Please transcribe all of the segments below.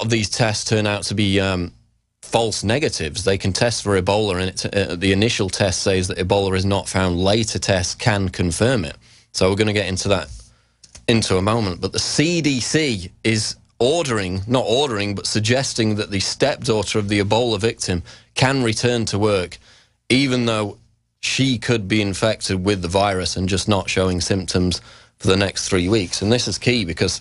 lot of these tests turn out to be false negatives. They can test for Ebola, and the initial test says that Ebola is not found. Later tests can confirm it. So we're going to get into that into a moment. But the CDC is not ordering, but suggesting that the stepdaughter of the Ebola victim can return to work, even though she could be infected with the virus and just not showing symptoms for the next 3 weeks. And this is key because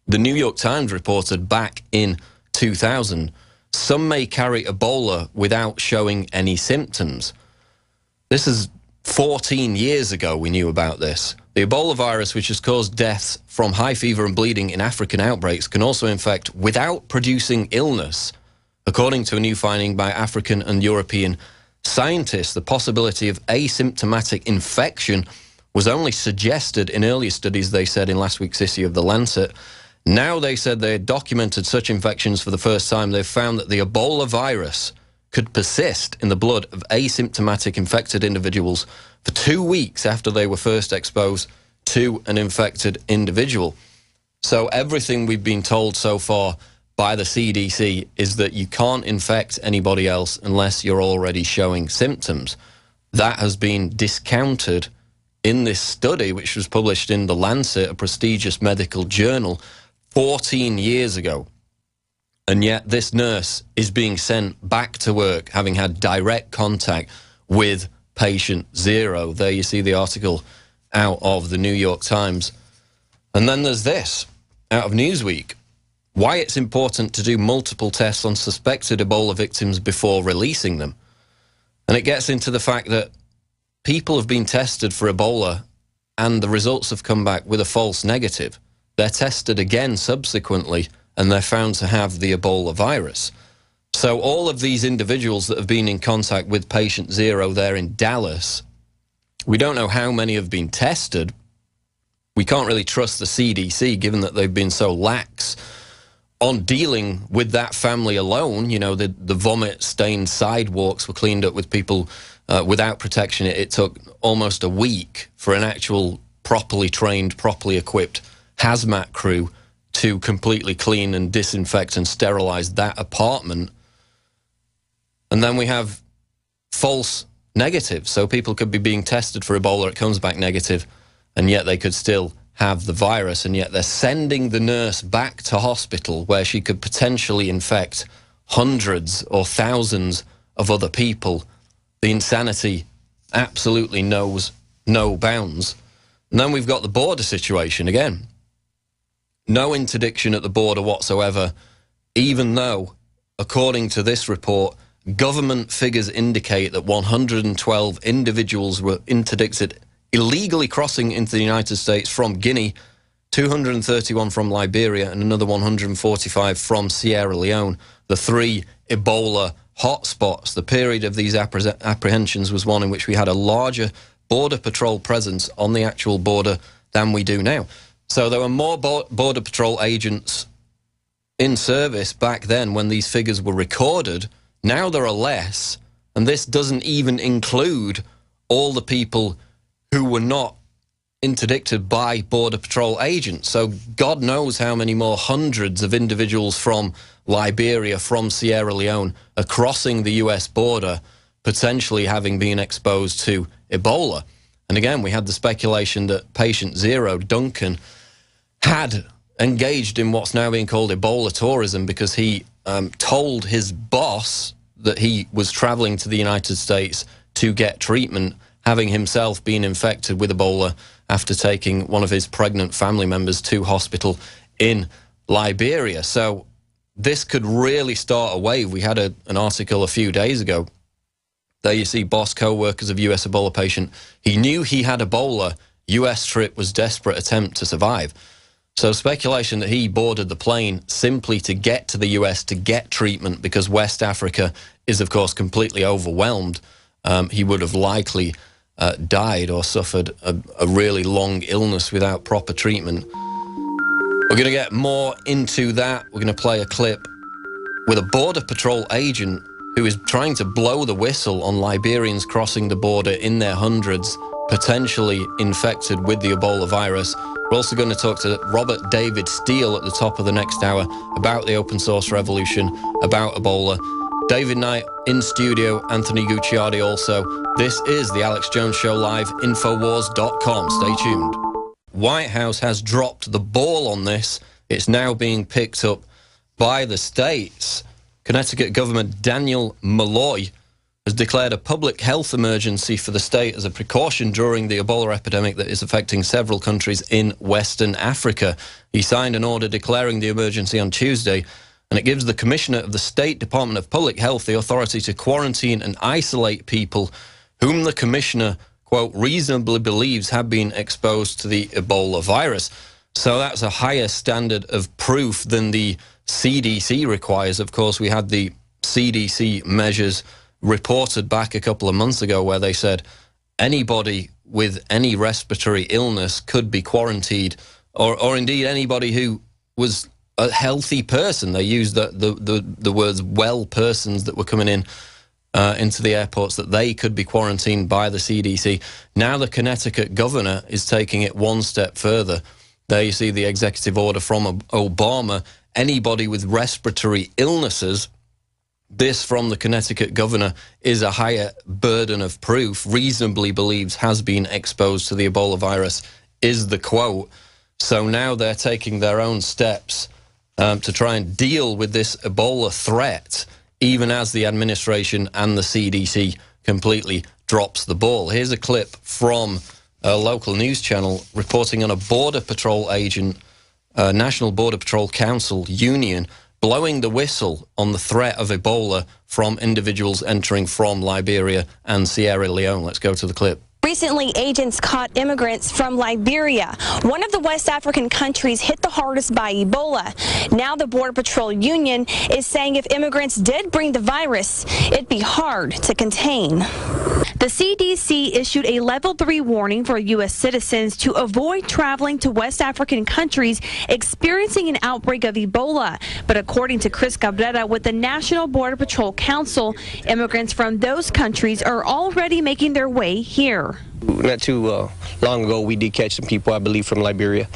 the New York Times reported back in 2000, some may carry Ebola without showing any symptoms. This is 14 years ago we knew about this. The Ebola virus, which has caused deaths from high fever and bleeding in African outbreaks, can also infect without producing illness. According to a new finding by African and European scientists, the possibility of asymptomatic infection was only suggested in earlier studies, they said in last week's issue of The Lancet. Now they said they had documented such infections for the first time. They've found that the Ebola virus could persist in the blood of asymptomatic infected individuals for 2 weeks after they were first exposed to an infected individual. So everything we've been told so far by the CDC is that you can't infect anybody else unless you're already showing symptoms. That has been discounted in this study, which was published in The Lancet, a prestigious medical journal, 14 years ago. And yet this nurse is being sent back to work, having had direct contact with patient zero. There you see the article out of the New York Times. And then there's this, out of Newsweek, why it's important to do multiple tests on suspected Ebola victims before releasing them. And it gets into the fact that people have been tested for Ebola and the results have come back with a false negative. They're tested again subsequently and they're found to have the Ebola virus. So all of these individuals that have been in contact with patient zero there in Dallas, we don't know how many have been tested. We can't really trust the CDC given that they've been so lax on dealing with that family alone. You know, the vomit-stained sidewalks were cleaned up with people without protection. It took almost a week for an actual properly trained, properly equipped hazmat crew to completely clean and disinfect and sterilize that apartment. And then we have false negatives. So people could be being tested for Ebola, it comes back negative, and yet they could still have the virus, and yet they're sending the nurse back to hospital where she could potentially infect hundreds or thousands of other people. The insanity absolutely knows no bounds. And then we've got the border situation again. No interdiction at the border whatsoever, even though, according to this report, government figures indicate that 112 individuals were interdicted illegally crossing into the United States from Guinea, 231 from Liberia, and another 145 from Sierra Leone, the three Ebola hotspots. The period of these apprehensions was one in which we had a larger border patrol presence on the actual border than we do now. So there were more border patrol agents in service back then when these figures were recorded. Now there are less, and this doesn't even include all the people who were not interdicted by border patrol agents. So God knows how many more hundreds of individuals from Liberia, from Sierra Leone, are crossing the US border, potentially having been exposed to Ebola. And again, we had the speculation that patient zero, Duncan, had engaged in what's now being called Ebola tourism because he told his boss that he was traveling to the United States to get treatment, having himself been infected with Ebola after taking one of his pregnant family members to hospital in Liberia. So this could really start a wave. We had an article a few days ago. There you see boss co-workers of US Ebola patient. He knew he had Ebola. US trip was desperate attempt to survive. So speculation that he boarded the plane simply to get to the US to get treatment because West Africa is, of course, completely overwhelmed. He would have likely died or suffered a really long illness without proper treatment. We're going to get more into that. We're going to play a clip with a Border Patrol agent who is trying to blow the whistle on Liberians crossing the border in their hundreds, potentially infected with the Ebola virus. We're also going to talk to Robert David Steele at the top of the next hour about the open source revolution, about Ebola. David Knight in studio, Anthony Gucciardi also. This is the Alex Jones Show live, Infowars.com. Stay tuned. White House has dropped the ball on this. It's now being picked up by the states. Connecticut Governor Daniel Malloy has declared a public health emergency for the state as a precaution during the Ebola epidemic that is affecting several countries in Western Africa. He signed an order declaring the emergency on Tuesday, and it gives the commissioner of the State Department of Public Health the authority to quarantine and isolate people whom the commissioner, quote, reasonably believes have been exposed to the Ebola virus. So that's a higher standard of proof than the CDC requires. Of course, we had the CDC measures reported back a couple of months ago where they said anybody with any respiratory illness could be quarantined, or indeed anybody who was a healthy person. They used the words well persons that were coming in into the airports, that they could be quarantined by the CDC. Now the Connecticut governor is taking it one step further. There you see the executive order from Obama. Anybody with respiratory illnesses, this from the Connecticut governor, is a higher burden of proof, reasonably believes has been exposed to the Ebola virus, is the quote. So now they're taking their own steps to try and deal with this Ebola threat, even as the administration and the CDC completely drops the ball. Here's a clip from a local news channel reporting on a Border Patrol agent, National Border Patrol Council union, blowing the whistle on the threat of Ebola from individuals entering from Liberia and Sierra Leone. Let's go to the clip. Recently, agents caught immigrants from Liberia, one of the West African countries hit the hardest by Ebola. Now the Border Patrol Union is saying if immigrants did bring the virus, it'd be hard to contain. The CDC issued a level 3 warning for U.S. citizens to avoid traveling to West African countries experiencing an outbreak of Ebola. But according to Chris Cabrera with the National Border Patrol Council, immigrants from those countries are already making their way here. Not too long ago, we did catch some people, I believe, from Liberia.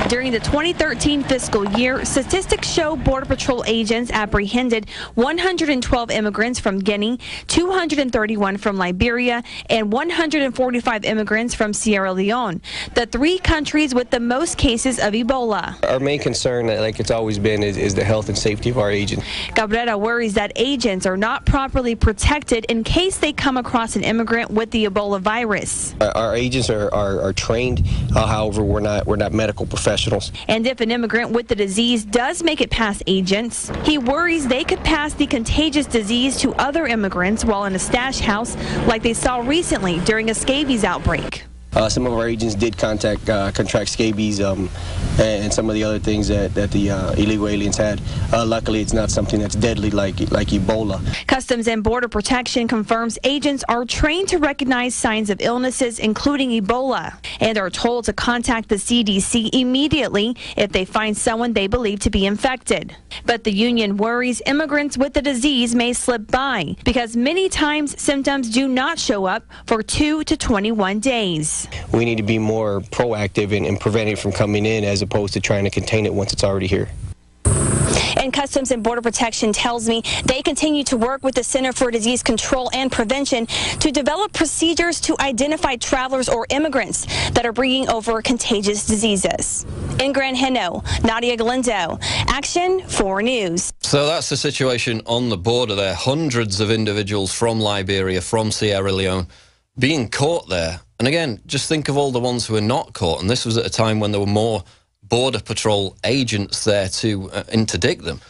During the 2013 fiscal year, statistics show Border Patrol agents apprehended 112 immigrants from Guinea, 231 from Liberia, and 145 immigrants from Sierra Leone, the 3 countries with the most cases of Ebola. Our main concern, like it's always been, is the health and safety of our agents. Cabrera worries that agents are not properly protected in case they come across an immigrant with the Ebola virus. Our agents are trained, however, we're not medical professionals. And if an immigrant with the disease does make it past agents, he worries they could pass the contagious disease to other immigrants while in a stash house, like they saw recently during a scabies outbreak. Some of our agents did contract scabies and some of the other things that the illegal aliens had. Luckily, it's not something that's deadly like Ebola. Customs and Border Protection confirms agents are trained to recognize signs of illnesses, including Ebola, and are told to contact the CDC immediately if they find someone they believe to be infected. But the union worries immigrants with the disease may slip by because many times symptoms do not show up for 2 to 21 days. We need to be more proactive in preventing it from coming in as opposed to trying to contain it once it's already here. And Customs and Border Protection tells me they continue to work with the Center for Disease Control and Prevention to develop procedures to identify travelers or immigrants that are bringing over contagious diseases. In Grand Heno, Nadia Galindo, Action 4 News. So that's the situation on the border there. Hundreds of individuals from Liberia, from Sierra Leone, being caught there. And again, just think of all the ones who are not caught. And this was at a time when there were more Border Patrol agents there to interdict them.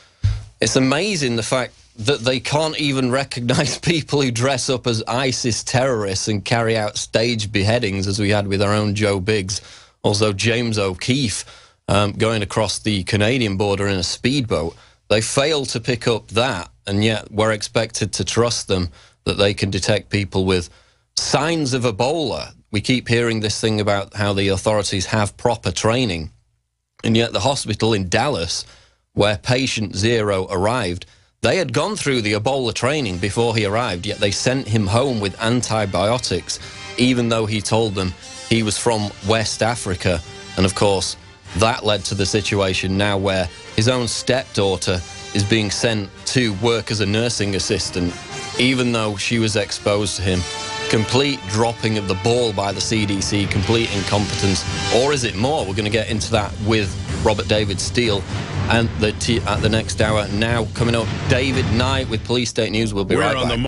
It's amazing the fact that they can't even recognize people who dress up as ISIS terrorists and carry out staged beheadings, as we had with our own Joe Biggs. Also, James O'Keefe going across the Canadian border in a speedboat. They failed to pick up that, and yet we're expected to trust them that they can detect people with signs of Ebola. We keep hearing this thing about how the authorities have proper training, and yet the hospital in Dallas, where patient 0 arrived, they had gone through the Ebola training before he arrived, yet they sent him home with antibiotics, even though he told them he was from West Africa And of course, that led to the situation now where his own stepdaughter is being sent to work as a nursing assistant, even though she was exposed to him. Complete dropping of the ball by the CDC, complete incompetence. Or is it more? We're going to get into that with Robert David Steele and at the next hour. Now coming up, David Knight with Police State News. We'll be right back.